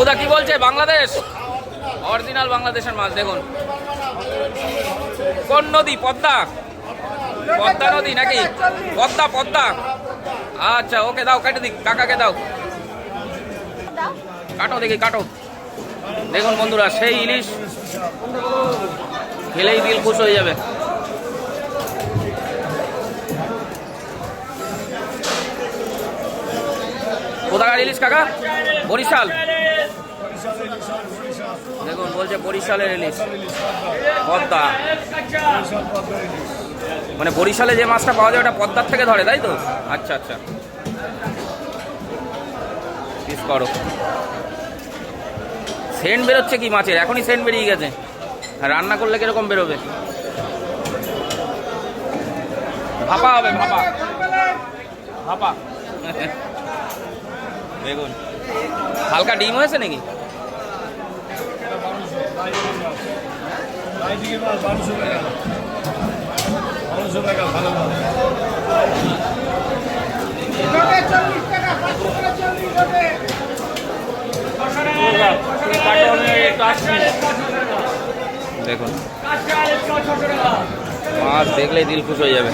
ওদা কি বলছে? বাংলাদেশ, অরিজিনাল বাংলাদেশের মাছ। দেখুন কোন নদী? পদ্মা? পদ্মা নদী নাকি? পদ্মা পদ্মা। আচ্ছা ওকে দাও, কেটে দিক, কাকাকে দাও, কাটো দেখি কাটো। দেখুন বন্ধুরা, সেই ইলিশ খেলেই দিল খুশ হয়ে যাবে। কোথাকার ইলিশ কাকা? বরিশাল। দেখুন বলছে বরিশালের ইলিশ, পদ্মা। মানে বরিশালে যে মাছটা পাওয়া যায় ওটা পদ্মার থেকে ধরে, তাই তো? আচ্ছা আচ্ছা, পিস করো। সেন্ট বেরোচ্ছে কি মাছের? এখনই সেন্ট বেরিয়ে গেছে। আর রান্না করলে কিরকম বেরোবে? ভাপা হবে, ভাপা ভাপা। দেখুন হালকা ডিম হয়েছে নাকি? দেখুন মাছ দেখলেই দিল খুশ হয়ে যাবে।